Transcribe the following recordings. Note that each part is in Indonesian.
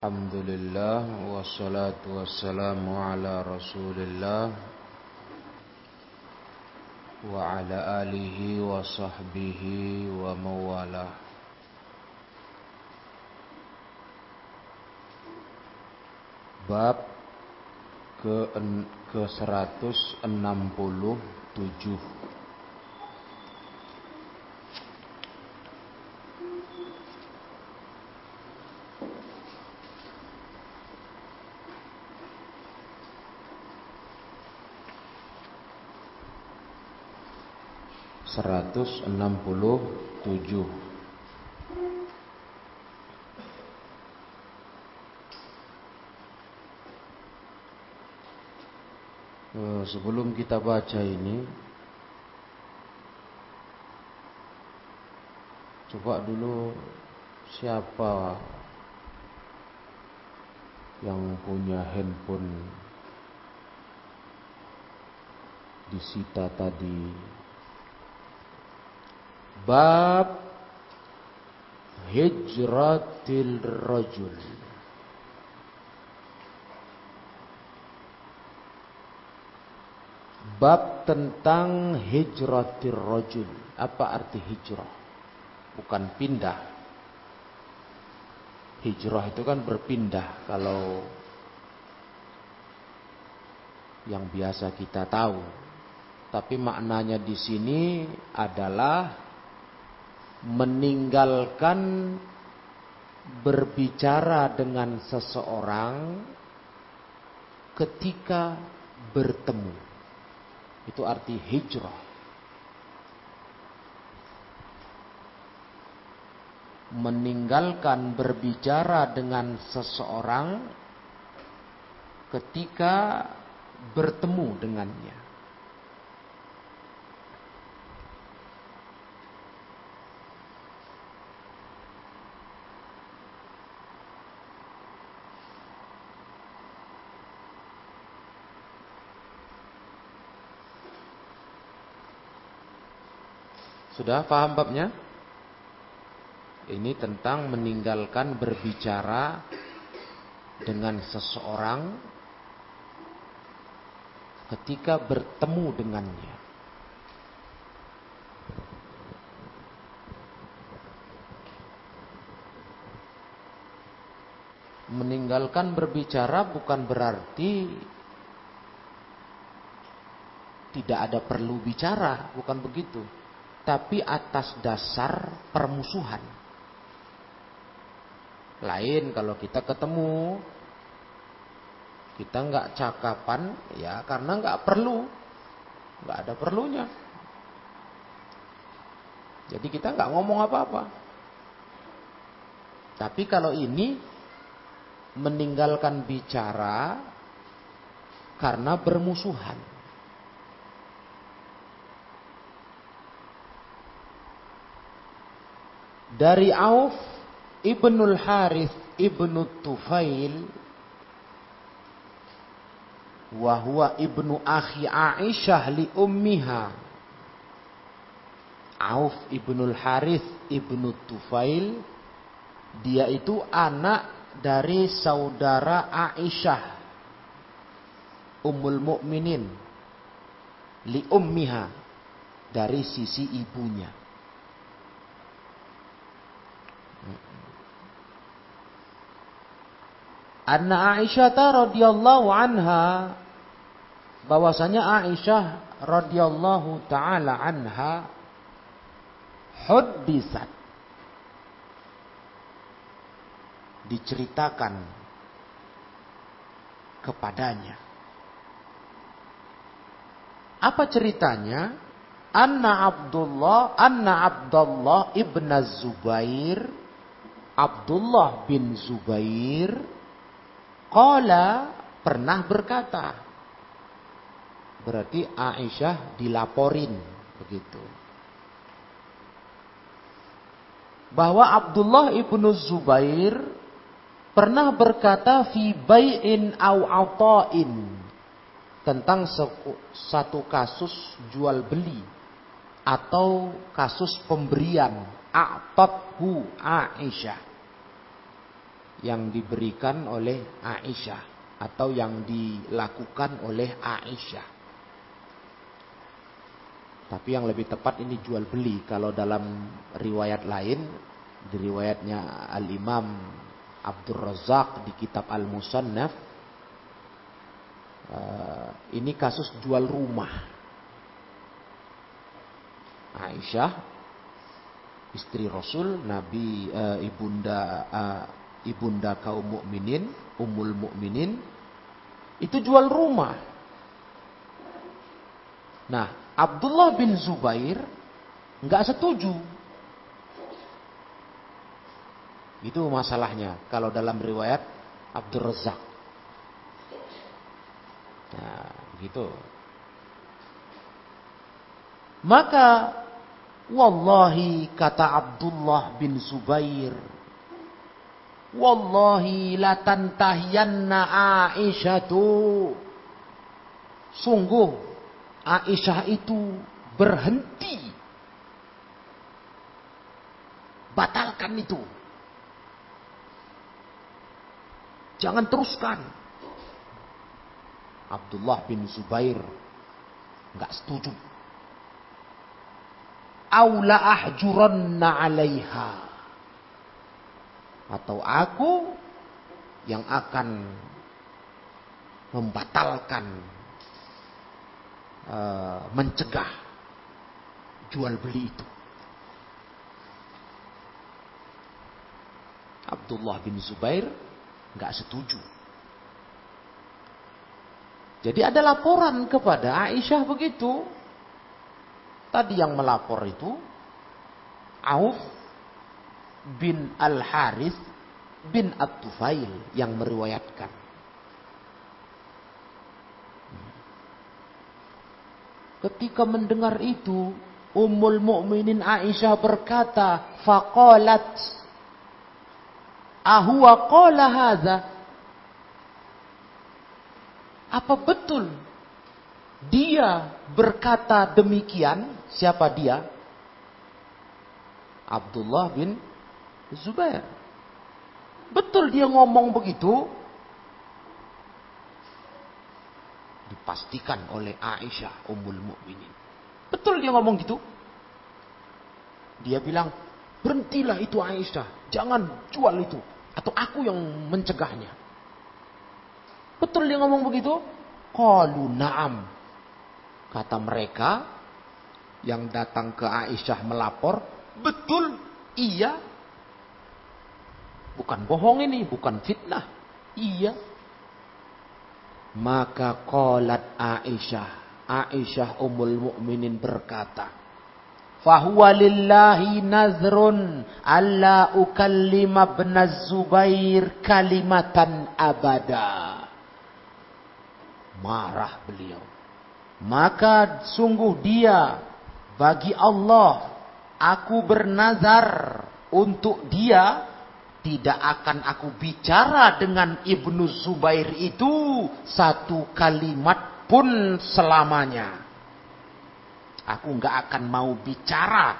Alhamdulillah wassalatu wassalamu ala Rasulillah wa ala alihi wa sahbihi wa mawalah. Bab ke 167. Sebelum kita baca ini, coba dulu siapa yang punya handphone disita tadi. Bab hijratil rajul. Bab tentang hijratil rajul. Apa arti hijrah? Bukan pindah. Hijrah itu kan berpindah, kalau yang biasa kita tahu. Tapi maknanya di sini adalah meninggalkan berbicara dengan seseorang ketika bertemu. Itu arti hijrah. Meninggalkan berbicara dengan seseorang ketika bertemu dengannya. Sudah paham babnya? Ini tentang meninggalkan berbicara dengan seseorang ketika bertemu dengannya. Meninggalkan berbicara bukan berarti tidak ada perlu bicara, bukan begitu. Tapi atas dasar permusuhan. Lain kalau kita ketemu, kita nggak cakapan, ya karena nggak perlu, nggak ada perlunya. Jadi kita nggak ngomong apa-apa. Tapi kalau ini meninggalkan bicara karena bermusuhan. Dari Auf ibnul Harith ibnu Tufail, wahwa ibnu akhi Aisyah li ummiha. Auf ibnul Harith ibnu Tufail, dia itu anak dari saudara Aisyah Ummul Mukminin, li ummiha, dari sisi ibunya. Anna Aisyah radhiyallahu anha, bahwasanya Aisyah radhiyallahu taala anha huddisat, diceritakan kepadanya. Apa ceritanya? Anna Abdullah ibn Zubair, Abdullah bin Zubair, qala, pernah berkata. Berarti Aisyah dilaporin begitu. Bahwa Abdullah ibnu Zubair pernah berkata fi bai'in au ata'in, tentang satu kasus jual beli atau kasus pemberian. A'tathu Aisyah, yang diberikan oleh Aisyah atau yang dilakukan oleh Aisyah. Tapi yang lebih tepat ini jual beli. Kalau dalam riwayat lain, di riwayatnya Al-Imam Abdul Razak di kitab Al-Musannaf, ini kasus jual rumah. Aisyah, istri Rasul, Nabi, ibunda kaum mukminin, Ummul Mukminin, itu jual rumah. Nah, Abdullah bin Zubair nggak setuju. Itu masalahnya kalau dalam riwayat Abdul Razak. Nah, begitu. Maka wallahi, kata Abdullah bin Zubair, wallahi la tantahiyanna Aisyatu. Sungguh Aisyah itu berhenti. Batalkan itu. Jangan teruskan. Abdullah bin Zubair enggak setuju. Aula ahjuranna 'alaiha. Atau aku yang akan membatalkan, mencegah jual beli itu. Abdullah bin Zubair nggak setuju. Jadi ada laporan kepada Aisyah begitu. Tadi yang melapor itu Auf bin Al-Harith bin At-Tufail yang meriwayatkan. Ketika mendengar itu, Ummul Mukminin Aisyah berkata, faqalat, ahuwa qala hadza? Apa betul dia berkata demikian? Siapa dia? Abdullah bin Zubair. Betul dia ngomong begitu? Dipastikan oleh Aisyah Ummul Mukminin. Betul dia ngomong gitu? Dia bilang, berhentilah itu Aisyah, jangan jual itu, atau aku yang mencegahnya. Betul dia ngomong begitu? Qalu na'am. Kata mereka yang datang ke Aisyah melapor, betul, iya. Bukan bohong ini, bukan fitnah. Iya. Maka qalat Aisyah Ummul Mukminin berkata, fahuwa lillahi nazrun alla ukallima ibn Zubair kalimatan abada. Marah beliau. Maka sungguh dia, bagi Allah, aku bernazar untuk dia, tidak akan aku bicara dengan Ibnu Zubair itu satu kalimat pun selamanya. Aku enggak akan mau bicara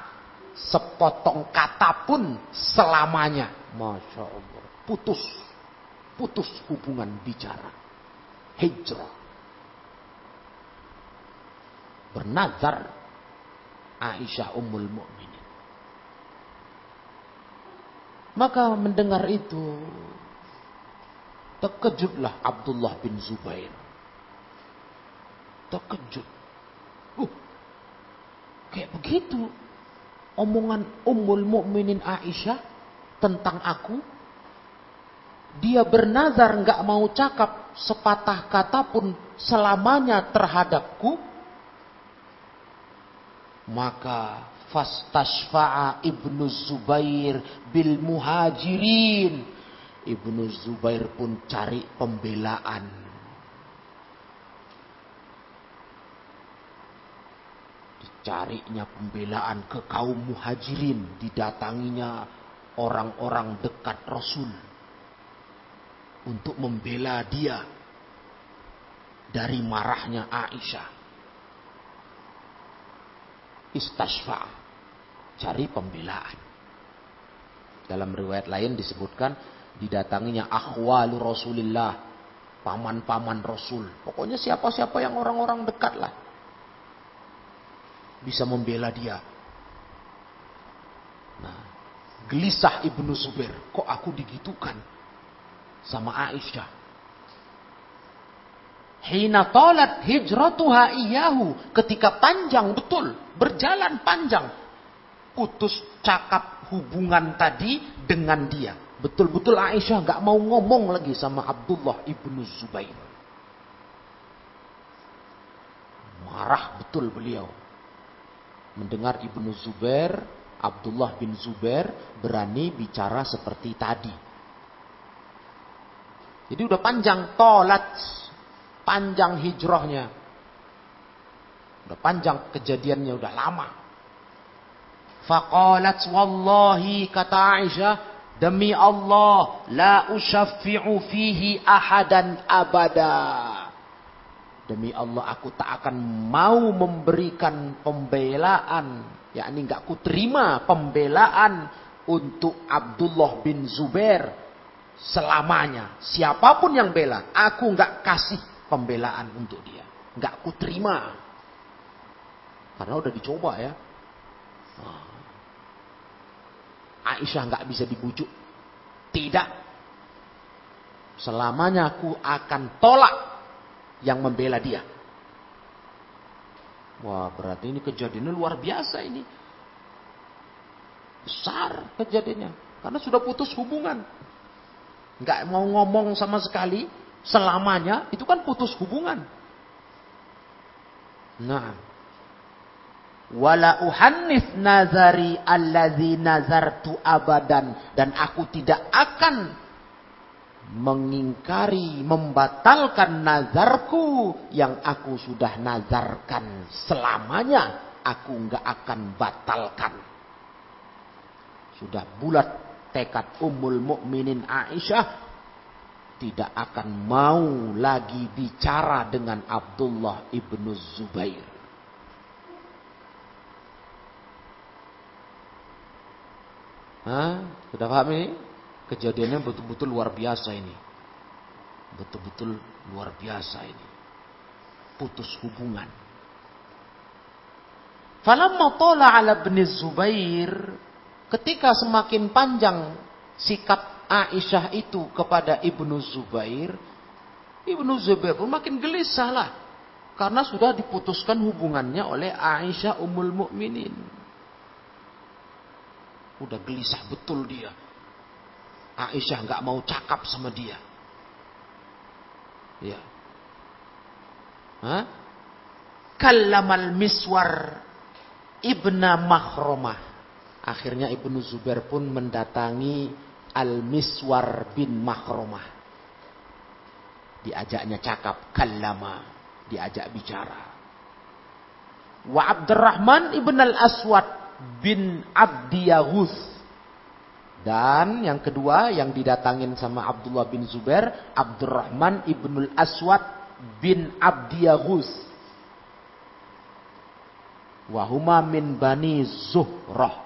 sepotong kata pun selamanya. Masya Allah. Putus hubungan bicara. Hijrah. Bernazar Aisyah Ummul Mukminin. Maka mendengar itu, terkejutlah Abdullah bin Zubair. Terkejut. Kayak begitu omongan Ummul Mukminin Aisyah tentang aku. Dia bernazar nggak mau cakap sepatah kata pun selamanya terhadapku. Maka fastashfa'a Ibnu Zubair bil muhajirin. Ibnu Zubair pun cari pembelaan. Dicarinya pembelaan ke kaum muhajirin. Didatanginya orang-orang dekat Rasul. Untuk membela dia dari marahnya Aisyah. Istashfa', cari pembelaan. Dalam riwayat lain disebutkan Didatanginya akhwalu Rasulillah, paman-paman Rasul. Pokoknya siapa-siapa yang orang-orang dekat lah bisa membela dia. Nah, gelisah Ibnu Zubair, kok aku digitukan sama Aisyah. Hina talat hijratuha iyahu, ketika panjang betul, berjalan panjang, putus cakap hubungan tadi dengan dia. Betul-betul Aisyah gak mau ngomong lagi sama Abdullah Ibnu Zubair. Marah betul beliau mendengar Ibnu Zubair, Abdullah bin Zubair berani bicara seperti tadi. Jadi udah panjang tolat, panjang hijrahnya, udah panjang kejadiannya, udah lama. Faqalat wallahi, kata Aisyah, demi Allah, la usyaffi'u fihi ahadan abada. Demi Allah, aku tak akan mau memberikan pembelaan, yakni enggak ku terima pembelaan untuk Abdullah bin Zubair selamanya. Siapapun yang bela, aku enggak kasih pembelaan untuk dia. Enggak ku terima. Karena udah dicoba ya. Aisyah enggak bisa dibujuk. Tidak. Selamanya aku akan tolak yang membela dia. Wah, berarti ini kejadiannya luar biasa ini. Besar kejadiannya. Karena sudah putus hubungan. Enggak mau ngomong sama sekali. Selamanya itu kan putus hubungan. Nah. Wala uhannif nazari allazi nazartu abadan. Dan aku tidak akan mengingkari, membatalkan nazarku yang aku sudah nazarkan selamanya. Aku enggak akan batalkan. Sudah bulat tekad Ummul Mukminin Aisyah, tidak akan mau lagi bicara dengan Abdullah ibnu Zubair. Sudah paham ini? Kejadiannya betul-betul luar biasa ini. Betul-betul luar biasa ini. Putus hubungan. Falamma tala ala ibn Zubair, ketika semakin panjang sikap Aisyah itu kepada Ibnu Zubair, Ibnu Zubair pun makin gelisah lah. Karena sudah diputuskan hubungannya oleh Aisyah Ummul Mukminin. Udah gelisah betul dia. Aisyah nggak mau cakap sama dia. Ya. Kallamal Miswar ibna Makhromah. Akhirnya Ibnu Zubair pun mendatangi Al-Miswar bin Makhromah. Diajaknya cakap, kallama, diajak bicara. Wa Abdurrahman ibn al-Aswad bin Abdiyaghus. Dan yang kedua yang didatangin sama Abdullah bin Zubair, Abdurrahman ibnul Aswad bin Abdiyaghus. Wahuma min Bani Zuhrah.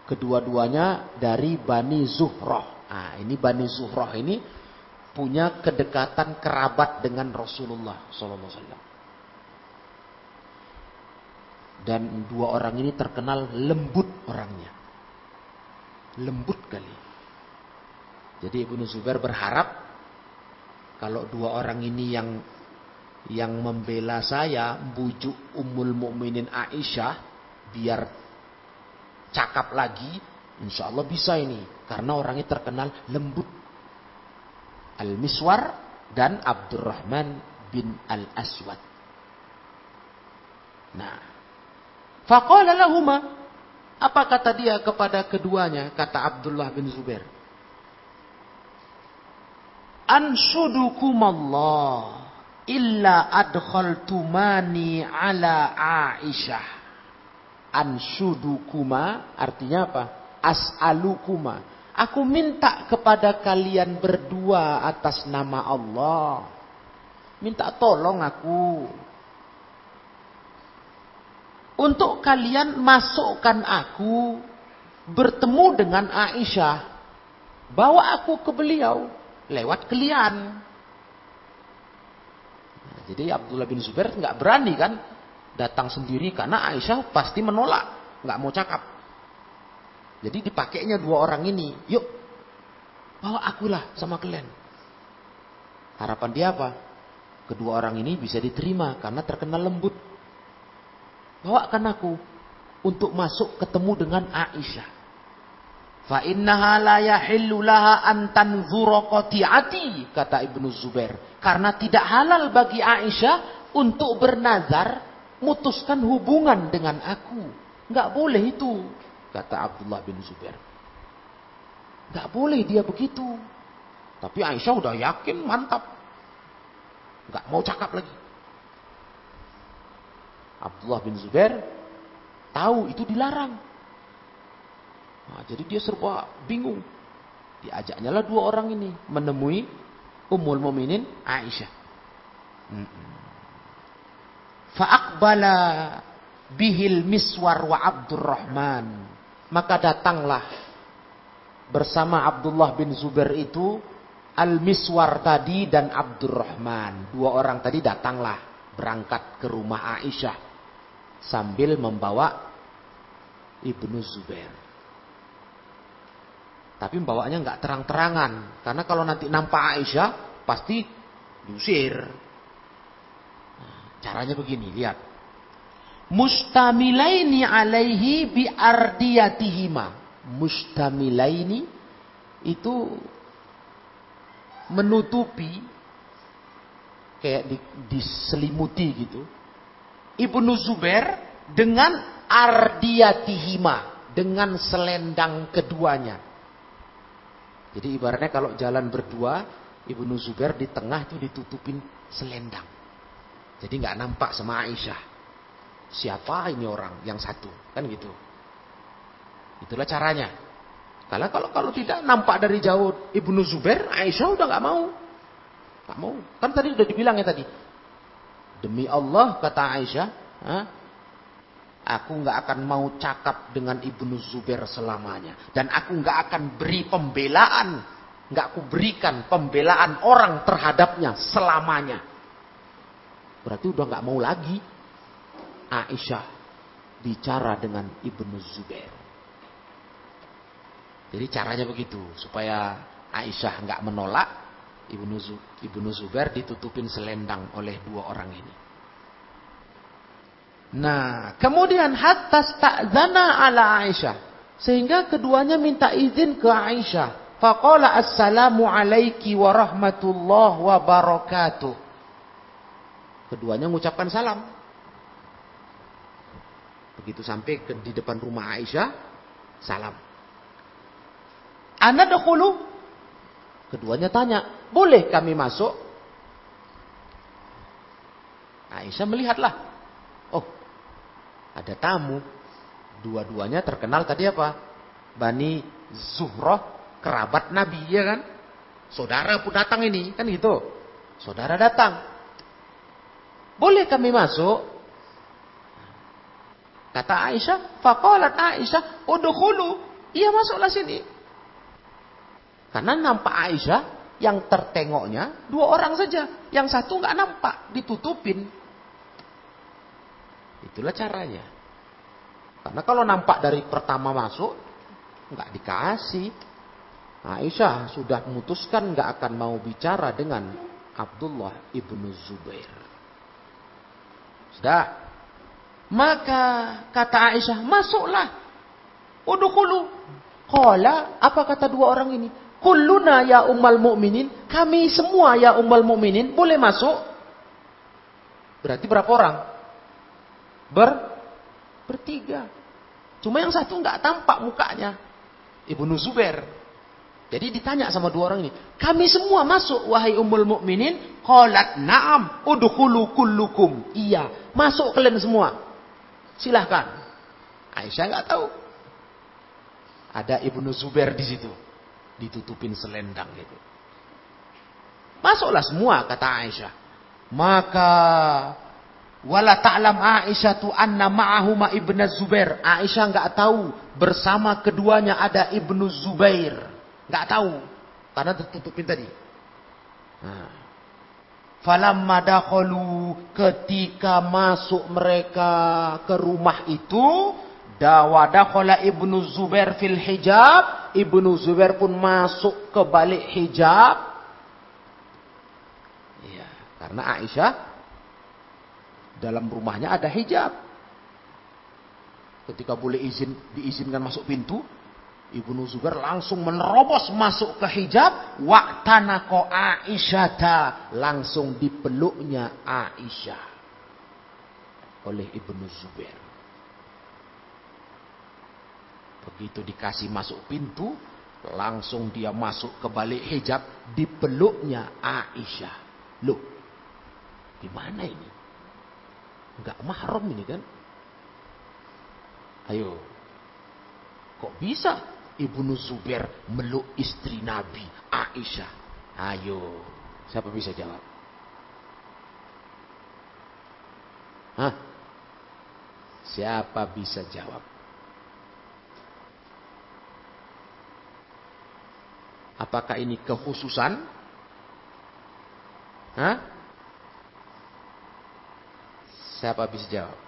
Kedua-duanya dari Bani Zuhrah. Nah, ini Bani Zuhrah ini punya kedekatan kerabat dengan Rasulullah SAW. Dan dua orang ini terkenal lembut orangnya. Lembut kali. Jadi Ibnu Zubair berharap kalau dua orang ini yang membela saya, bujuk Ummul Mukminin Aisyah biar cakap lagi, insya Allah bisa ini, karena orangnya terkenal lembut. Al-Miswar dan Abdurrahman bin Al-Aswad. Nah, faqala lahuma, apa kata dia kepada keduanya? Kata Abdullah bin Zubair, anshudukumallah illa adkhaltumani ala Aisyah. Anshudukuma artinya apa? As'alukuma. Aku minta kepada kalian berdua atas nama Allah. Minta tolong aku. Untuk kalian masukkan aku bertemu dengan Aisyah. bawa aku ke beliau lewat kalian. Nah, jadi Abdullah bin Zubair nggak berani kan datang sendiri karena Aisyah pasti menolak, nggak mau cakap. Jadi dipakainya dua orang ini, yuk bawa akulah sama kalian. Harapan dia apa? Kedua orang ini bisa diterima karena terkenal lembut. Bawakan aku untuk masuk ketemu dengan Aisyah. Fa innaha la yahillu laha an tanzura qati'ati, kata Ibnu Zubair. Karena tidak halal bagi Aisyah untuk bernazar mutuskan hubungan dengan aku. Enggak boleh itu, kata Abdullah bin Zubair. Enggak boleh dia begitu. Tapi Aisyah udah yakin, mantap. Enggak mau cakap lagi. Abdullah bin Zubair tahu itu dilarang. Nah, jadi dia serba bingung. Diajaknya lah dua orang ini menemui Ummul Mukminin Aisyah. Fa'aqbala bihil Miswar wa Abdurrahman. Maka datanglah bersama Abdullah bin Zubair itu Al-Miswar tadi dan Abdurrahman. Dua orang tadi datanglah berangkat ke rumah Aisyah sambil membawa Ibnu Zubair. Tapi membawanya nggak terang-terangan, karena kalau nanti nampak Aisyah pasti diusir. Nah, caranya begini, lihat. Mustamilaini alaihi bi ardiyatihima. Mustamilaini itu menutupi, kayak diselimuti gitu. Ibnu Zubair dengan ardiyatihima, dengan selendang keduanya. Jadi ibaratnya kalau jalan berdua, Ibnu Zubair di tengah itu ditutupin selendang. Jadi nggak nampak sama Aisyah. Siapa ini orang yang satu, kan gitu. Itulah caranya. Karena kalau tidak nampak dari jauh Ibnu Zubair, Aisyah udah nggak mau. Nggak mau. Kan tadi udah dibilang ya tadi. Demi Allah, kata Aisyah, aku nggak akan mau cakap dengan Ibnu Zubair selamanya, dan aku nggak akan beri pembelaan, nggak aku berikan pembelaan orang terhadapnya selamanya. Berarti udah nggak mau lagi Aisyah bicara dengan Ibnu Zubair. Jadi caranya begitu supaya Aisyah nggak menolak. Ibnu Zubair ditutupin selendang oleh dua orang ini. Nah, kemudian hatta sta'zana ala Aisyah, sehingga keduanya minta izin ke Aisyah. Faqala assalamu alayki wa rahmatullah wa barakatuh. Keduanya mengucapkan salam. Begitu sampai di depan rumah Aisyah, salam. Ana dakhulu? Keduanya tanya, boleh kami masuk? Aisyah melihatlah, oh, ada tamu. Dua-duanya terkenal tadi apa? Bani Zuhrah, kerabat Nabi, ya kan? Saudara pun datang ini, kan gitu. Saudara datang. Boleh kami masuk? Kata Aisyah, faqalat Aisyah, udkhulu. Iya, masuklah sini. Karena nampak Aisyah yang tertengoknya dua orang saja. Yang satu nggak nampak, ditutupin. Itulah caranya. Karena kalau nampak dari pertama masuk, nggak dikasih. Aisyah sudah memutuskan nggak akan mau bicara dengan Abdullah ibnu Zubair. Sudah. Maka kata Aisyah, masuklah. Udkhulu. Qala, apa kata dua orang ini? Kulluna ya ummal mu'minin, kami semua ya ummal mu'minin boleh masuk. Berarti berapa orang? Bertiga. Cuma yang satu nggak tampak mukanya, Ibnu Zubair. Jadi ditanya sama dua orang ini, kami semua masuk wahai ummul mu'minin? Qalat na'am, udkhulu kullukum. Iya, masuk kalian semua. Silahkan. Aisyah nggak tahu. Ada Ibnu Zubair di situ. Ditutupin selendang gitu. Masuklah semua, kata Aisyah. Maka wala ta'lam Aisyah tu anna ma'ahuma Ibnu Zubair. Aisyah enggak tahu bersama keduanya ada Ibnu Zubair. Nggak tahu karena tertutupin tadi. Nah. Falamma dakhalu, ketika masuk mereka ke rumah itu, dakhala Ibnu Zubair fil hijab, Ibnu Zubair pun masuk ke balik hijab. Ya, karena Aisyah dalam rumahnya ada hijab. Ketika diizinkan masuk pintu, Ibnu Zubair langsung menerobos masuk ke hijab. Waqtanaqo Aisyata, langsung dipeluknya Aisyah oleh Ibnu Zubair. Begitu dikasih masuk pintu, langsung dia masuk ke balik hijab, dipeluknya Aisyah. Loh, gimana ini? Enggak mahram ini kan? Ayo, kok bisa Ibnu Zubair meluk istri Nabi Aisyah? Ayo, siapa bisa jawab? Hah? Siapa bisa jawab? Apakah ini kekhususan? Hah? Siapa bisa jawab?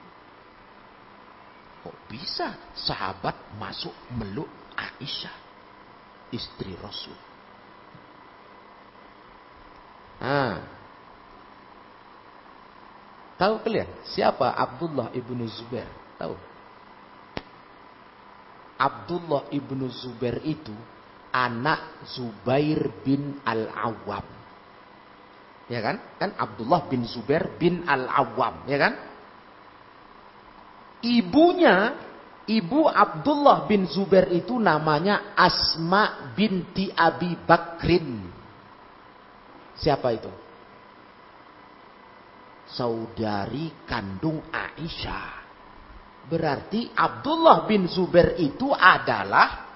Kok bisa sahabat masuk meluk Aisyah, istri Rasul? Tahu kalian siapa Abdullah ibnu Zubair? Tahu? Abdullah ibnu Zubair itu anak Zubair bin Al-Awwam. Ya kan? Kan Abdullah bin Zubair bin Al-Awwam, ya kan? Ibu Abdullah bin Zubair itu namanya Asma binti Abi Bakrin. Siapa itu? Saudari kandung Aisyah. Berarti Abdullah bin Zubair itu adalah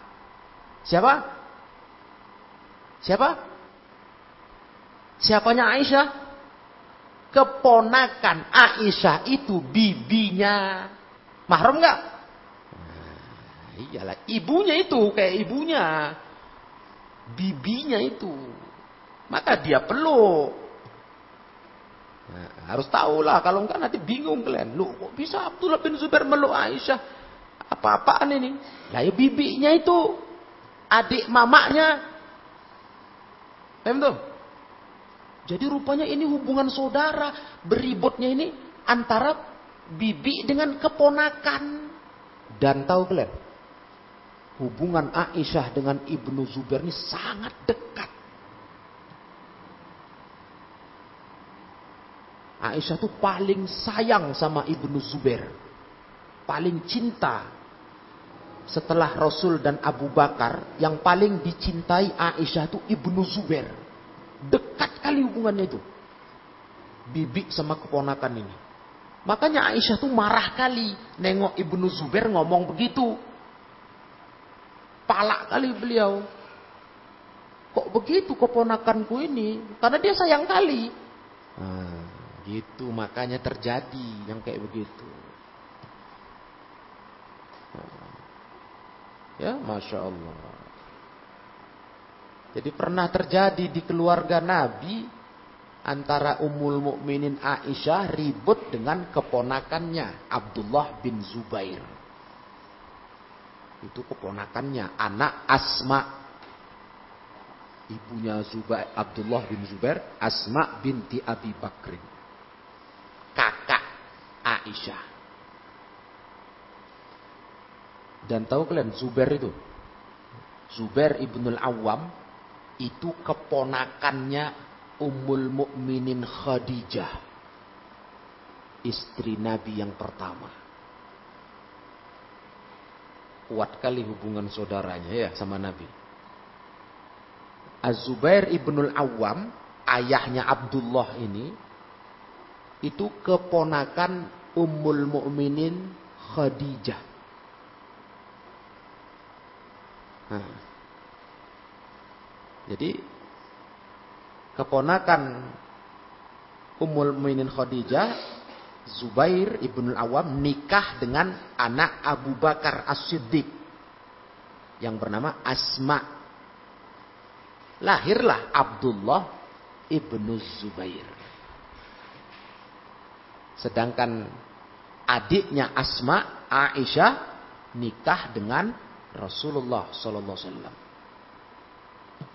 siapa? Siapa? Siapanya Aisyah? Keponakan Aisyah itu bibinya. Mahram nggak? Iyalah, ibunya itu kayak ibunya, bibinya itu, maka dia peluk. Nah, harus tahulah, kalau enggak nanti bingung kalian. Lu kok bisa Abdullah bin Zubair meluk Aisyah? Apa-apaan ini? Lah ya bibinya itu, adik mamaknya. Paham tuh? Jadi rupanya ini hubungan saudara, beributnya ini antara bibi dengan keponakan. Dan tahu kalian? Hubungan Aisyah dengan Ibnu Zubair ini sangat dekat. Aisyah tuh paling sayang sama Ibnu Zubair. Paling cinta. Setelah Rasul dan Abu Bakar, yang paling dicintai Aisyah tuh Ibnu Zubair. Dekat kali hubungannya itu. Bibi sama keponakan ini. Makanya Aisyah tuh marah kali nengok Ibnu Zubair ngomong begitu. Palak kali beliau. Kok begitu keponakanku ini? Karena dia sayang kali. Nah, gitu makanya terjadi yang kayak begitu. Nah, ya, Masya Allah. Jadi pernah terjadi di keluarga Nabi antara Ummul Mukminin Aisyah ribut dengan keponakannya Abdullah bin Zubair. Itu keponakannya, anak Asma. Ibunya Abdullah bin Zubair, Asma binti Abi Bakrin. Kakak Aisyah. Dan tahu kalian Zubair itu? Zubair ibnul Awwam itu keponakannya Ummul Mukminin Khadijah, istri Nabi yang pertama. Kuat kali hubungan saudaranya ya sama Nabi. Az-Zubair ibnul Awwam, ayahnya Abdullah ini, itu keponakan Ummul Mukminin Khadijah. Nah, jadi keponakan Ummul Mukminin Khadijah, Zubair ibnul Awwam nikah dengan anak Abu Bakar As-Siddiq yang bernama Asma lahirlah Abdullah ibnu Zubair. Sedangkan adiknya Asma, Aisyah, nikah dengan Rasulullah sallallahu alaihi wasallam.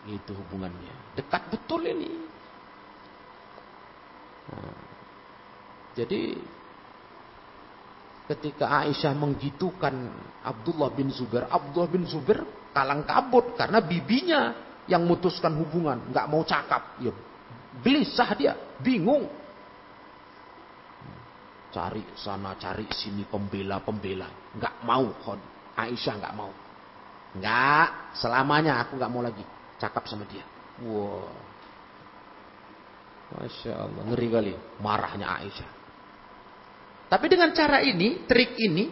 Itu hubungannya. Dekat betul ini. Nah, jadi ketika Aisyah menggitukan Abdullah bin Zubair kalang kabut karena bibinya yang mutuskan hubungan, nggak mau cakap. Ya, gelisah dia, bingung. Cari sana, cari sini, pembela. Nggak mau, Aisyah nggak mau. Nggak, selamanya aku nggak mau lagi cakap sama dia. Wow. Masya Allah, ngeri kali marahnya Aisyah. Tapi dengan cara ini, trik ini,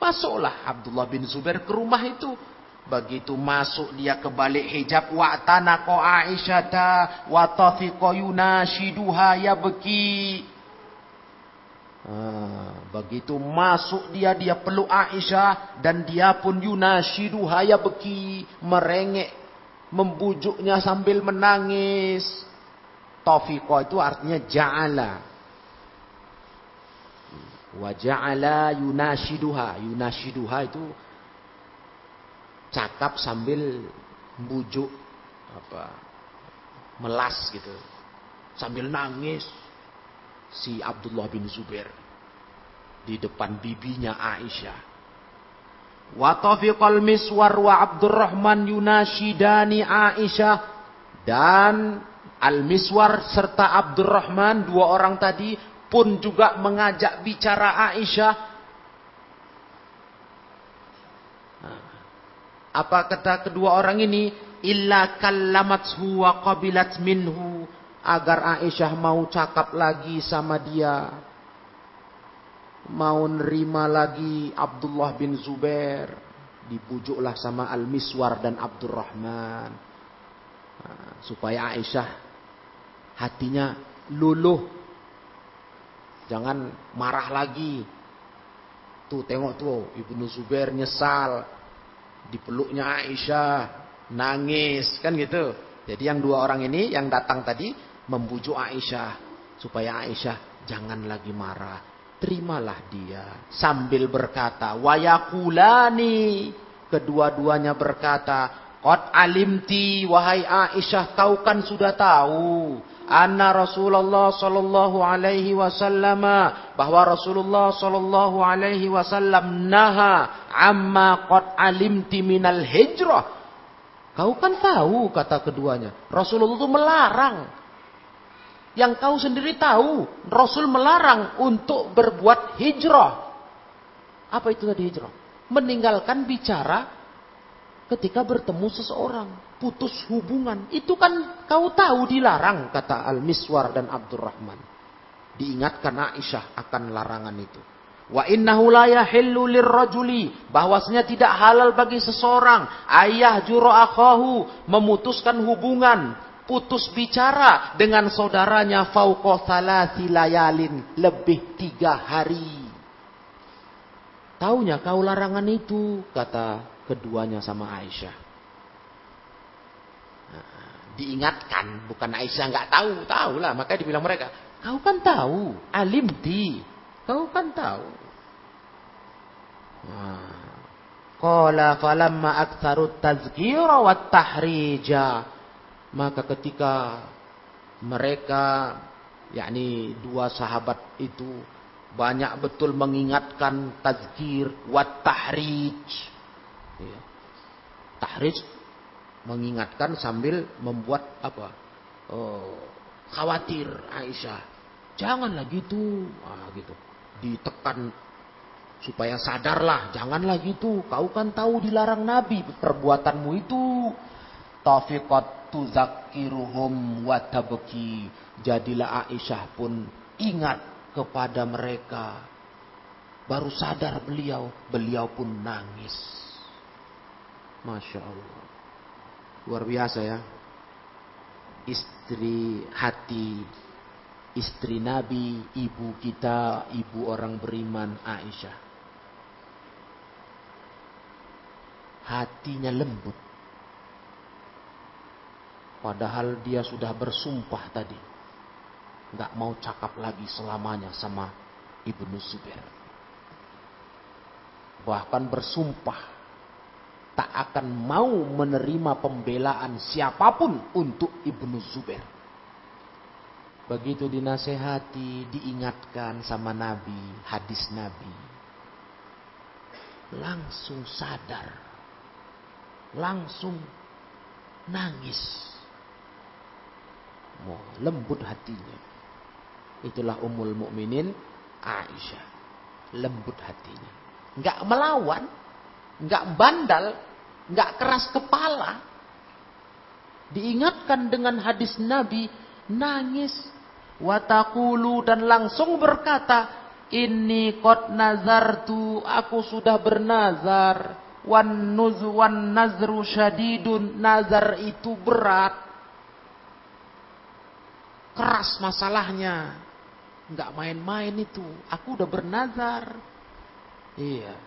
masuklah Abdullah bin Zubair ke rumah itu. Begitu masuk dia ke balik hijab, wa tanaqo Aisyata wa tafiqa yunashiduha yabki. Begitu masuk dia peluk Aisyah dan dia pun yunashiduha yabki, merengek, membujuknya sambil menangis. Tafiqa itu artinya ja'ala. Wa ja'ala yunashiduha. Yunashiduha itu cakap sambil bujuk, melas gitu, sambil nangis si Abdullah bin Zubair di depan bibinya Aisyah. Wa tafiqal Miswar wa Abdurrahman yunashidani Aisyah, dan Al-Miswar serta Abdurrahman, dua orang tadi pun juga mengajak bicara Aisyah. Apa kata kedua orang ini? Illa kallamathu wa qabilat minhu. Agar Aisyah mau cakap lagi sama dia. Mau nerima lagi Abdullah bin Zubair. Dibujuklah sama Al-Miswar dan Abdurrahman. Supaya Aisyah hatinya luluh. Jangan marah lagi. Tuh tengok tuh, Ibnu Zubair nyesal. Dipeluknya Aisyah, nangis, kan gitu. Jadi yang dua orang ini yang datang tadi membujuk Aisyah supaya Aisyah jangan lagi marah, terimalah dia. Sambil berkata, wa yaqulani, kedua-duanya berkata, qad alimti, wahai Aisyah, kau kan sudah tahu, anna Rasulullah sallallahu alaihi wasallam, bahwa Rasulullah sallallahu alaihi wasallam naha amma qad alimti minal hijrah. Kau kan tahu, kata keduanya, Rasulullah itu melarang. Yang kau sendiri tahu, Rasul melarang untuk berbuat hijrah. Apa itu tadi hijrah? Meninggalkan bicara ketika bertemu seseorang, putus hubungan. Itu kan kau tahu dilarang, kata Al-Miswar dan Abdurrahman. Diingatkan Aisyah akan larangan itu. Wa innahu la yahillu lirrajuli, bahwasanya tidak halal bagi seseorang ayah juru akhahu, memutuskan hubungan, putus bicara dengan saudaranya fauqa thalathi layalin, lebih 3 hari. Taunya kau larangan itu, kata keduanya sama Aisyah. Diingatkan, bukan Aisyah nggak tahu, tahu lah, makanya dibilang mereka, kau kan tahu, alimti, kau kan tahu. Qala falamma aktsaru tazkira wat tahrija, maka ketika mereka, yakni dua sahabat itu banyak betul mengingatkan tazkir wat tahrij. Ya. Tahrij mengingatkan sambil membuat apa? Khawatir Aisyah. Janganlah gitu. Gitu. Ditekan supaya sadarlah, janganlah gitu. Kau kan tahu dilarang Nabi perbuatanmu itu. Tafiqat tuzakkiruhum wa tabki. Jadilah Aisyah pun ingat kepada mereka. Baru sadar beliau pun nangis. Masya Allah. Luar biasa ya. Istri hati, istri Nabi, ibu kita, ibu orang beriman Aisyah. hatinya lembut. Padahal dia sudah bersumpah tadi, nggak mau cakap lagi selamanya sama Ibnu Zubair. Bahkan bersumpah tak akan mau menerima pembelaan siapapun untuk Ibnu Zubair. Begitu dinasehati, diingatkan sama Nabi, hadis Nabi, langsung sadar, langsung nangis. Lembut hatinya. Itulah Ummul Mukminin Aisyah. Lembut hatinya. Enggak melawan, enggak bandal, enggak keras kepala. Diingatkan dengan hadis Nabi, nangis. Wa taqulu, dan langsung berkata, inni qad nazartu, aku sudah bernazar. Wan nazru syadidun, nazar itu berat. Keras masalahnya. Enggak main-main itu. Aku udah bernazar. Iya.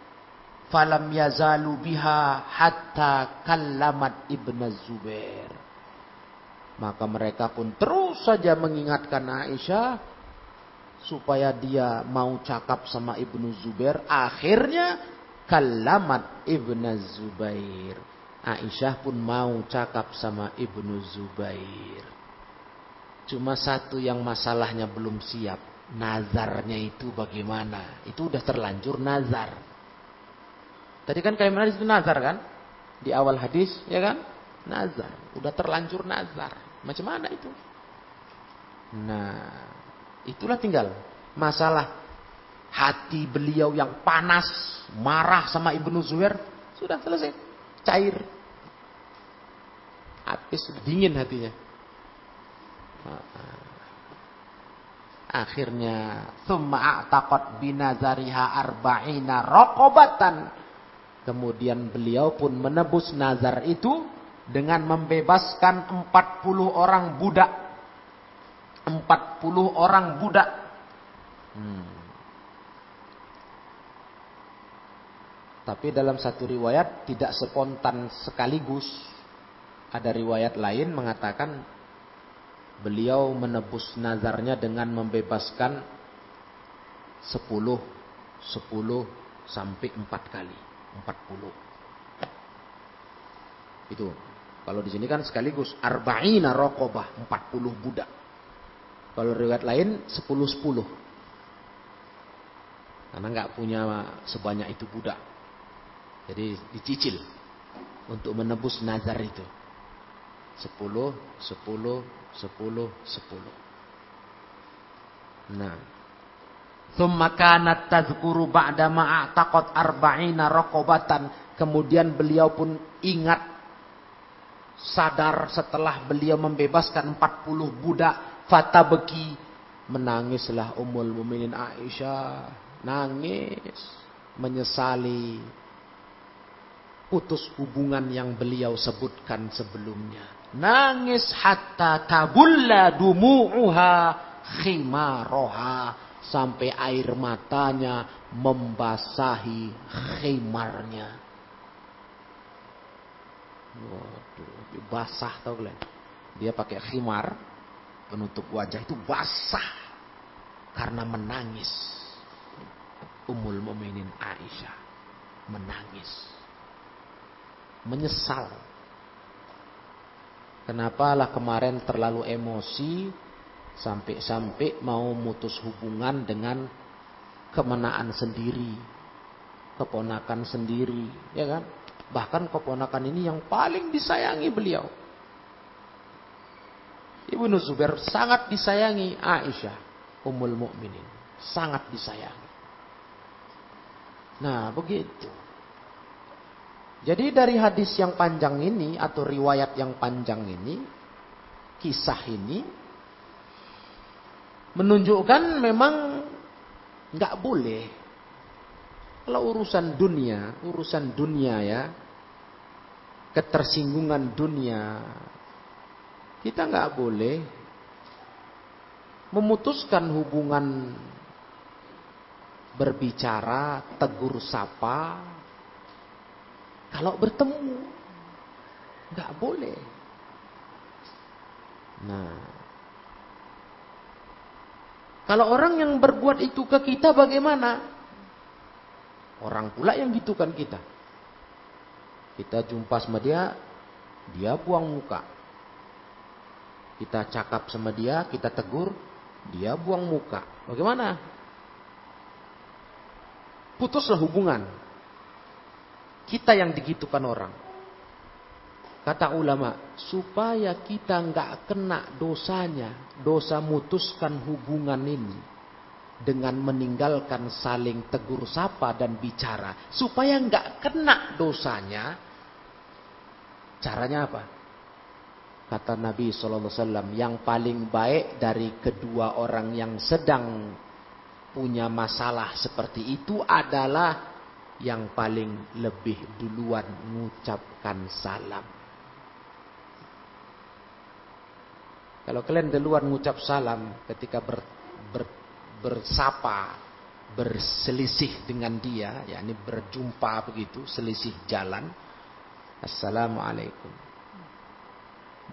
Falam yazalu biha hatta kallamat Ibnu Zubair. Maka mereka pun terus saja mengingatkan Aisyah supaya dia mau cakap sama Ibnu Zubair. Akhirnya kallamat Ibnu Zubair. Aisyah pun mau cakap sama Ibnu Zubair. Cuma satu yang masalahnya belum siap. Nazarnya itu bagaimana? Itu udah terlanjur nazar. Tadi kan kalimat itu nazar kan? Di awal hadis, ya kan? Nazar. Udah terlanjur nazar. Macam mana itu? Nah, itulah tinggal masalah hati beliau yang panas, marah sama Ibnu Zubair. Sudah selesai. Cair. Habis, dingin hatinya. Akhirnya thumma a'taqat binazariha arba'ina raqabatan. Kemudian beliau pun menebus nazar itu dengan membebaskan 40 orang budak. 40 orang budak. Tapi dalam satu riwayat tidak spontan sekaligus. Ada riwayat lain mengatakan beliau menebus nazarnya dengan membebaskan 10 sampai 4 kali. 40. Itu. Kalau di sini kan sekaligus arba'ina raqabah, 40 budak. Kalau riwayat lain 10. Karena enggak punya sebanyak itu budak. Jadi dicicil untuk menebus nazar itu. 10. Nah, thumma kanat tadhkuru ba'da ma a'taqat arba'ina raqabatan. Kemudian beliau pun ingat, sadar setelah beliau membebaskan 40 budak. Fatabki, menangislah Ummul Mukminin Aisyah, nangis menyesali putus hubungan yang beliau sebutkan sebelumnya. Nangis hatta tabulla dumu'uha khimaroha, sampai air matanya membasahi khimarnya. Waduh, basah tau kalian. Dia pakai khimar penutup wajah itu basah karena menangis. Ummul Mukminin Aisyah menangis, menyesal. Kenapa lah kemarin terlalu emosi sampai mau mutus hubungan dengan kemenaan sendiri, keponakan sendiri, ya kan? Bahkan keponakan ini yang paling disayangi beliau. Ibnu Zubair sangat disayangi Aisyah, Ummul Mukminin, sangat disayangi. Nah, begitu. Jadi dari hadis yang panjang ini atau riwayat yang panjang ini, kisah ini menunjukkan memang nggak boleh kalau urusan dunia ya, ketersinggungan dunia, kita nggak boleh memutuskan hubungan berbicara, tegur sapa Kalau bertemu, nggak boleh. Nah, kalau orang yang berbuat itu ke kita bagaimana? Orang pula yang gitukan kita. Kita jumpa sama dia, dia buang muka. Kita cakap sama dia, kita tegur, dia buang muka. Bagaimana? Putuslah hubungan. Kita yang digitukan orang. Kata ulama, supaya kita nggak kena dosanya, dosa mutuskan hubungan ini dengan meninggalkan saling tegur sapa dan bicara, supaya nggak kena dosanya. Caranya apa? Kata Nabi SAW, yang paling baik dari kedua orang yang sedang punya masalah seperti itu adalah yang paling lebih duluan mengucapkan salam. Kalau kalian duluan mengucap salam ketika bersapa, berselisih dengan dia, yakni berjumpa begitu, selisih jalan, assalamualaikum.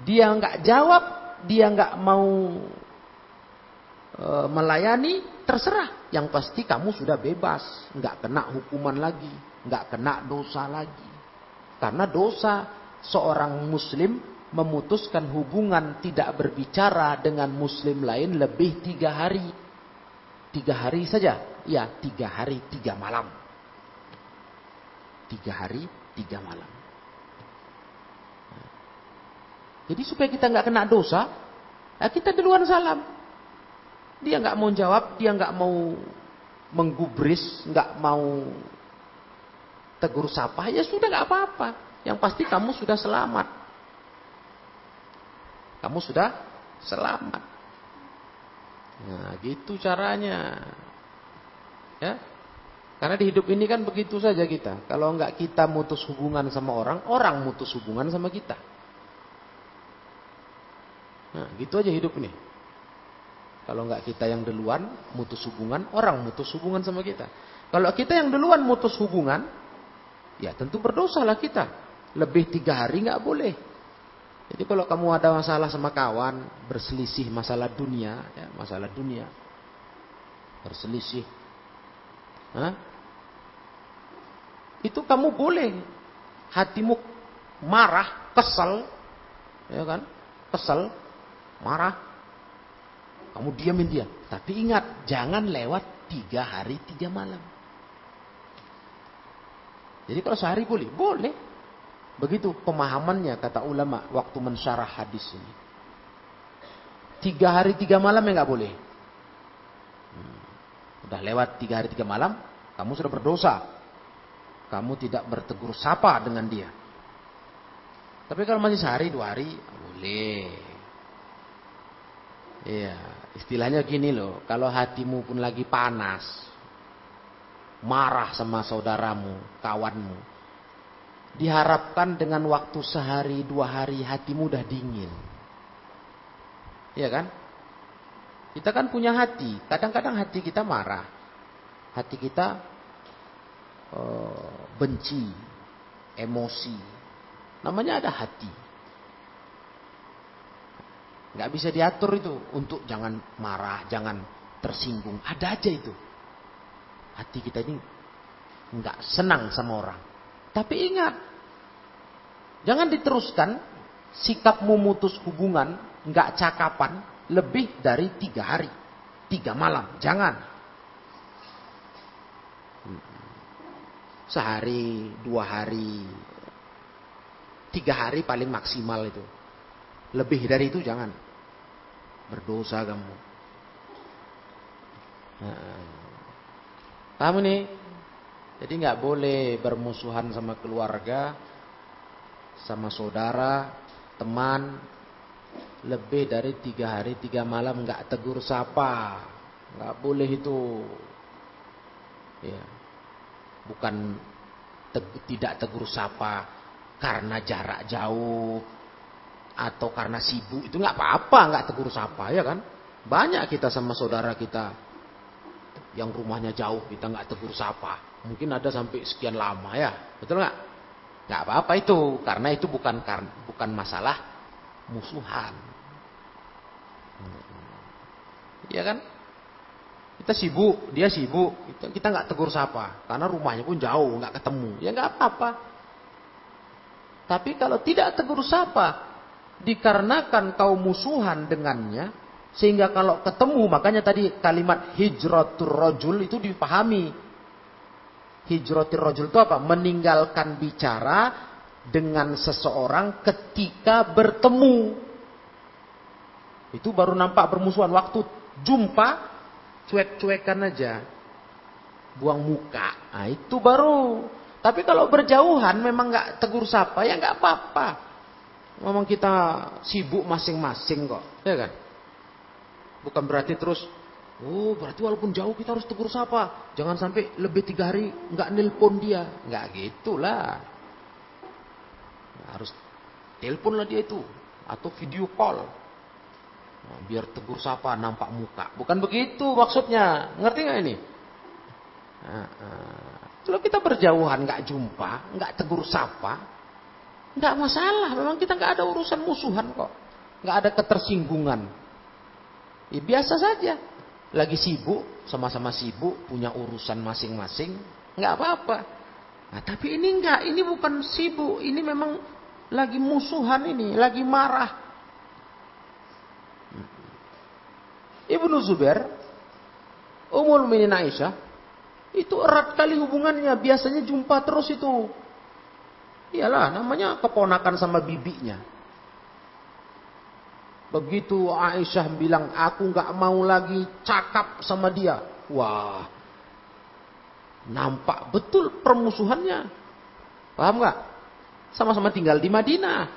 Dia nggak jawab, dia nggak mau melayani, terserah. Yang pasti kamu sudah bebas, nggak kena hukuman lagi, nggak kena dosa lagi. Karena dosa seorang muslim memutuskan hubungan tidak berbicara dengan muslim lain lebih 3 hari. 3 hari saja. Ya, 3 hari 3 malam. 3 hari 3 malam. Jadi supaya kita nggak kena dosa, kita duluan salam. Dia nggak mau jawab, dia nggak mau menggubris, nggak mau tegur sapa, ya sudah nggak apa-apa. Yang pasti kamu sudah selamat. Kamu sudah selamat. Nah, gitu caranya. Ya. Karena di hidup ini kan begitu saja kita. Kalau nggak kita mutus hubungan sama orang, orang mutus hubungan sama kita. Nah, gitu aja hidup ini. Kalau nggak kita yang duluan mutus hubungan, orang mutus hubungan sama kita. Kalau kita yang duluan mutus hubungan, ya tentu berdosalah kita. Lebih 3 hari nggak boleh. Jadi kalau kamu ada masalah sama kawan, berselisih masalah dunia, ya, masalah dunia, berselisih, itu kamu boleh hatimu marah, kesel, ya kan, kesel, marah, kamu diamin dia. Tapi ingat, jangan lewat 3 hari 3 malam. Jadi kalau sehari boleh, boleh. Begitu pemahamannya kata ulama waktu mensyarah hadis ini. 3 hari 3 malam ya nggak boleh. Udah lewat 3 hari 3 malam, kamu sudah berdosa. Kamu tidak bertegur sapa dengan dia. Tapi kalau masih sehari 2 hari, boleh. Iya, istilahnya gini loh, kalau hatimu pun lagi panas, marah sama saudaramu, kawanmu, diharapkan dengan waktu sehari 2 hari hatimu udah dingin. Iya kan? Kita kan punya hati, kadang-kadang hati kita marah, hati kita benci, emosi, namanya ada hati. Nggak bisa diatur itu untuk jangan marah, jangan tersinggung. Ada aja itu. Hati kita ini nggak senang sama orang. Tapi ingat, jangan diteruskan sikap memutus hubungan, nggak cakapan lebih dari 3 hari, 3 malam. Jangan. Sehari, 2 hari, 3 hari paling maksimal itu. Lebih dari itu jangan. Berdosa kamu. Paham nih? Jadi nggak boleh bermusuhan sama keluarga, sama saudara, teman, lebih dari 3 hari 3 malam nggak tegur sapa, nggak boleh itu. Ya, bukan tidak tegur sapa karena jarak jauh atau karena sibuk, itu nggak apa-apa nggak tegur sapa, ya kan? Banyak kita sama saudara kita yang rumahnya jauh kita nggak tegur sapa. Mungkin ada sampai sekian lama ya, betul nggak? Nggak apa-apa itu, karena itu bukan masalah musuhan. Iya kan? Kita sibuk, dia sibuk, kita nggak tegur sapa, karena rumahnya pun jauh, nggak ketemu. Ya nggak apa-apa. Tapi kalau tidak tegur sapa, dikarenakan kau musuhan dengannya, sehingga kalau ketemu, makanya tadi kalimat hijratur rajul itu dipahami. Hijratur rajul itu apa? Meninggalkan bicara dengan seseorang ketika bertemu. Itu baru nampak bermusuhan. Waktu jumpa, cuek-cuekan aja. Buang muka. Nah, itu baru. Tapi kalau berjauhan memang nggak tegur sapa, ya nggak apa-apa. Memang kita sibuk masing-masing kok. Ya kan? Bukan berarti terus, oh berarti walaupun jauh kita harus tegur sapa. Jangan sampai lebih 3 hari nggak nelpon dia. Nggak gitulah. Harus telepon lah dia itu. Atau video call. Nah, biar tegur sapa, nampak muka. Bukan begitu maksudnya. Ngerti nggak ini? Kalau kita berjauhan nggak jumpa, nggak tegur sapa, nggak masalah. Memang kita nggak ada urusan musuhan kok. Nggak ada ketersinggungan. Ya, biasa saja. Lagi sibuk, sama-sama sibuk, punya urusan masing-masing, nggak apa-apa. Nah, tapi ini enggak, ini bukan sibuk, ini memang lagi musuhan ini, lagi marah. Ibnu Zubair, Ummul Mukminin Aisyah, itu erat kali hubungannya, biasanya jumpa terus itu. Iyalah, namanya keponakan sama bibinya. Begitu Aisyah bilang, aku nggak mau lagi cakap sama dia. Wah, nampak betul permusuhannya. Paham nggak? Sama-sama tinggal di Madinah.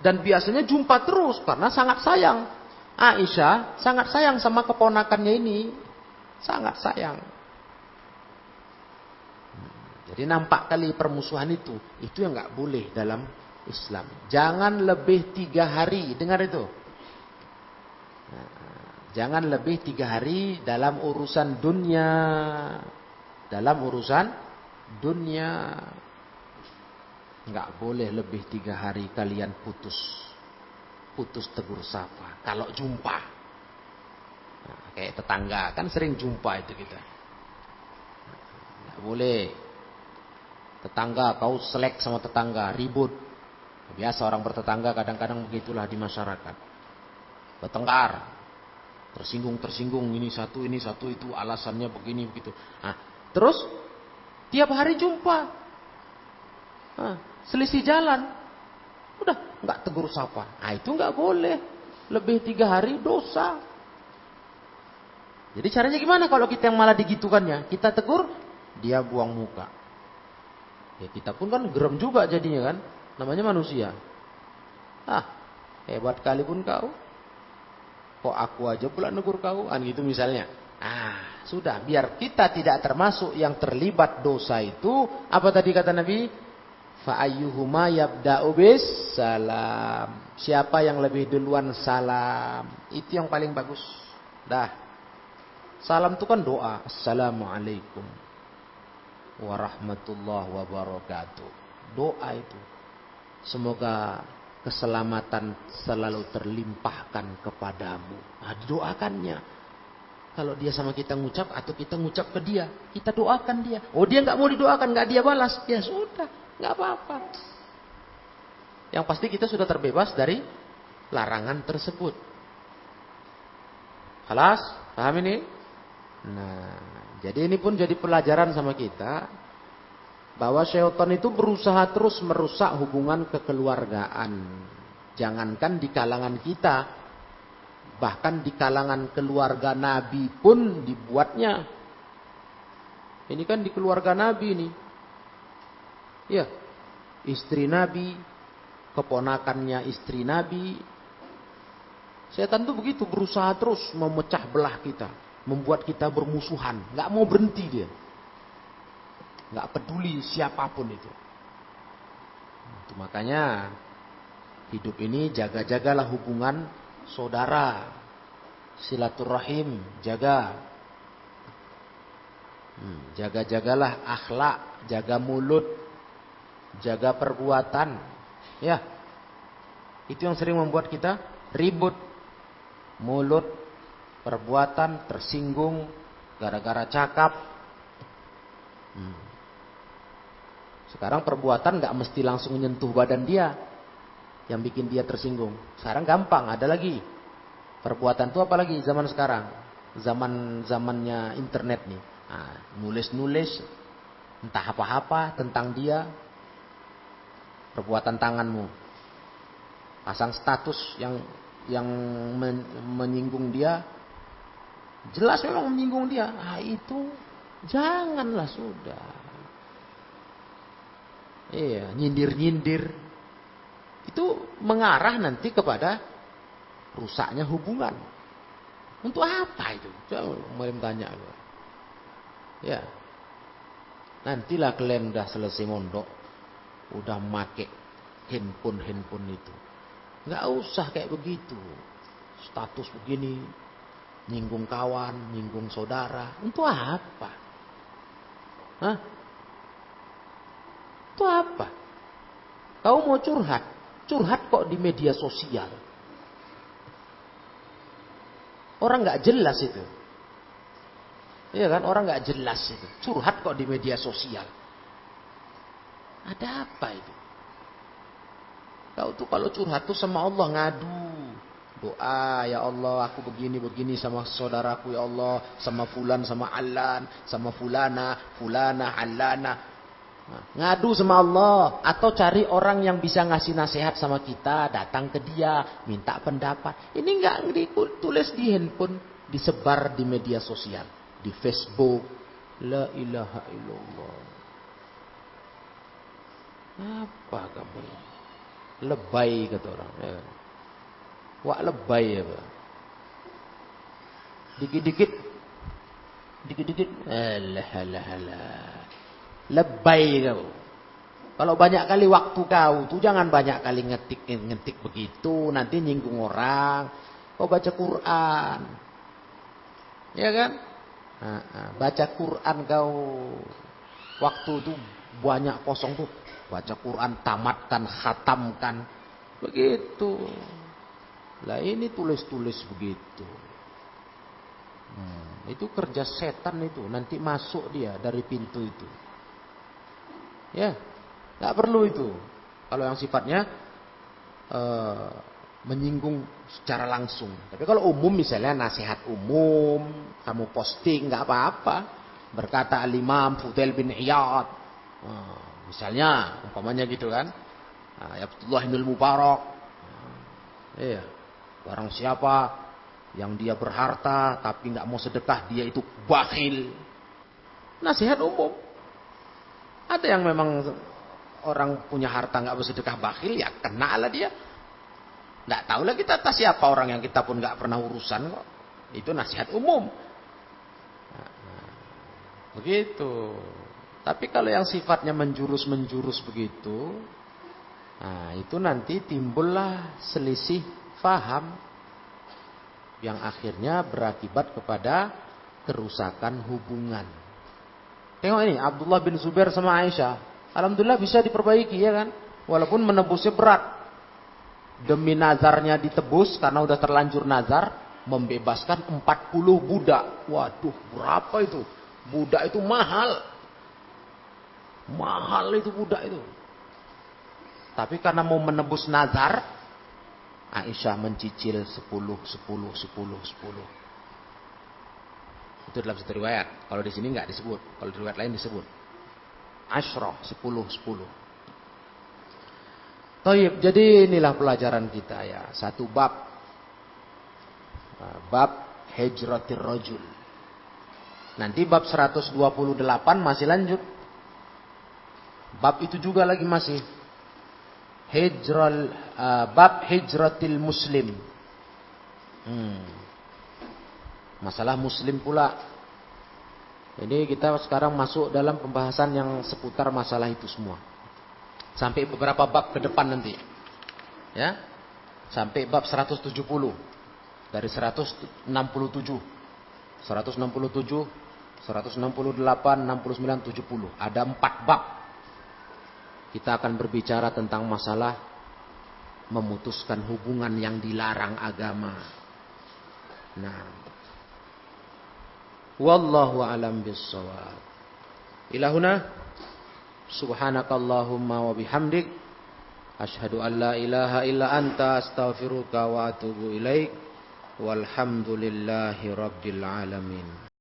Dan biasanya jumpa terus karena sangat sayang. Aisyah sangat sayang sama keponakannya ini. Sangat sayang. Jadi nampak kali permusuhan itu. Itu yang nggak boleh dalam Islam. Jangan lebih 3 hari. Dengar itu. Jangan lebih 3 hari dalam urusan dunia. Dalam urusan dunia. Nggak boleh lebih 3 hari kalian putus. Putus tegur sapa. Kalau jumpa. Nah, kayak tetangga. Kan sering jumpa itu kita. Nggak boleh. Tetangga, kau selek sama tetangga. Ribut. Biasa orang bertetangga kadang-kadang begitulah di masyarakat. Bertengkar. Tersinggung, ini satu itu alasannya begini begitu. Nah, terus tiap hari jumpa. Nah, selisih jalan. Udah nggak tegur sapa. Nah, itu nggak boleh. Lebih 3 hari dosa. Jadi caranya gimana kalau kita yang malah digitukannya? Kita tegur, dia buang muka. Ya kita pun kan gerem juga jadinya kan. Namanya manusia. Hebat kali pun kau. Kok aku aja pula negur kau? Gitu misalnya. Sudah. Biar kita tidak termasuk yang terlibat dosa itu. Apa tadi kata Nabi? Fa'ayyuhuma yabda'u bis salam. Siapa yang lebih duluan salam. Itu yang paling bagus. Dah. Salam itu kan doa. Assalamualaikum warahmatullahi wabarakatuh. Doa itu. Semoga keselamatan selalu terlimpahkan kepadamu. Didoakannya. Kalau dia sama kita ngucap atau kita ngucap ke dia, kita doakan dia. Oh dia nggak mau didoakan, nggak dia balas, ya sudah, nggak apa-apa. Yang pasti kita sudah terbebas dari larangan tersebut. Halas, paham ini? Nah, jadi ini pun jadi pelajaran sama kita. Bahwa syaitan itu berusaha terus merusak hubungan kekeluargaan. Jangankan di kalangan kita. Bahkan di kalangan keluarga Nabi pun dibuatnya. Ini kan di keluarga Nabi ini. Ya, istri Nabi, keponakannya istri Nabi. Syaitan itu begitu, berusaha terus memecah belah kita. Membuat kita bermusuhan. Gak mau berhenti dia. Nggak peduli siapapun itu. Itu makanya hidup ini jaga-jagalah hubungan saudara, silaturahim, jaga. Jaga-jagalah akhlak, jaga mulut, jaga perbuatan. Ya, itu yang sering membuat kita ribut. Mulut, perbuatan, tersinggung gara-gara cakap. Sekarang perbuatan gak mesti langsung menyentuh badan dia yang bikin dia tersinggung. Sekarang gampang, ada lagi. Perbuatan itu apalagi zaman sekarang. Zamannya internet nih. Nulis-nulis entah apa-apa tentang dia. Perbuatan tanganmu. Pasang status yang menyinggung dia. Jelas memang menyinggung dia. Itu janganlah sudah. Iya, nyindir-nyindir. Itu mengarah nanti kepada rusaknya hubungan. Untuk apa itu? Coba mau tanya. Ya. Nantilah kalian udah selesai mondok, udah make handphone itu. Nggak usah kayak begitu. Status begini, nyinggung kawan, nyinggung saudara. Untuk apa? Hah? Itu apa? Kau mau curhat? Curhat kok di media sosial. Orang nggak jelas itu. Iya kan? Orang nggak jelas itu. Curhat kok di media sosial. Ada apa itu? Kau tuh kalau curhat tuh sama Allah ngadu. Doa, ya Allah aku begini sama saudaraku ya Allah. Sama fulan, sama alan. Sama fulana, alana. Ngadu sama Allah. Atau cari orang yang bisa ngasih nasihat sama kita. Datang ke dia. Minta pendapat. Ini nggak ditulis di handphone. Disebar di media sosial. Di Facebook. La ilaha illallah. Apa kamu ini? Lebay kata orang. Wah lebay ya Pak. Dikit-dikit. Alah. Lebay kau. Kalau banyak kali waktu kau tuh jangan banyak kali ngetik begitu, nanti nyinggung orang. Kau baca Quran. Ya kan? Baca Quran kau. Waktu tuh banyak kosong tuh. Baca Quran, tamatkan, khatamkan. Begitu. Lah ini tulis-tulis begitu. Itu kerja setan itu. Nanti masuk dia dari pintu itu. Ya, nggak perlu itu. Kalau yang sifatnya menyinggung secara langsung. Tapi kalau umum misalnya nasihat umum, kamu posting nggak apa-apa. Berkata Al-Imam Fudail bin Iyad, misalnya, umpamanya gitu kan. Abdullah bin Mubarak. Iya, barang siapa yang dia berharta tapi nggak mau sedekah, dia itu bakhil. Nasihat umum. Ada yang memang orang punya harta nggak bersedekah bakhil, ya kena lah dia. Nggak tahu lah kita atas siapa orang yang kita pun nggak pernah urusan kok. Itu nasihat umum. Begitu. Tapi kalau yang sifatnya menjurus begitu, itu nanti timbullah selisih faham yang akhirnya berakibat kepada kerusakan hubungan. Tengok ini Abdullah bin Zubair sama Aisyah. Alhamdulillah bisa diperbaiki ya kan. Walaupun menebusnya berat. Demi nazarnya ditebus karena udah terlanjur nazar. Membebaskan 40 budak. Waduh berapa itu? Budak itu mahal. Mahal itu budak itu. Tapi karena mau menebus nazar. Aisyah mencicil 10. Itu dalam satu riwayat. Kalau di sini nggak disebut. Kalau di riwayat lain disebut. Asyrah 10. Taib. Jadi inilah pelajaran kita ya. Satu bab. Bab hijratir rajul. Nanti bab 128 masih lanjut. Bab itu juga lagi masih. Bab hijratil muslim. Masalah muslim pula. Jadi kita sekarang masuk dalam pembahasan yang seputar masalah itu semua. Sampai beberapa bab ke depan nanti. Ya. Sampai bab 170. Dari 167. 168, 69, 70. Ada 4 bab. Kita akan berbicara tentang masalah memutuskan hubungan yang dilarang agama. Nah, wallahu alam bissawab. Ilahuna subhanakallahumma wa bihamdik asyhadu an la ilaha illa anta astaghfiruka wa atubu ilaik. Walhamdulillahi rabbil alamin.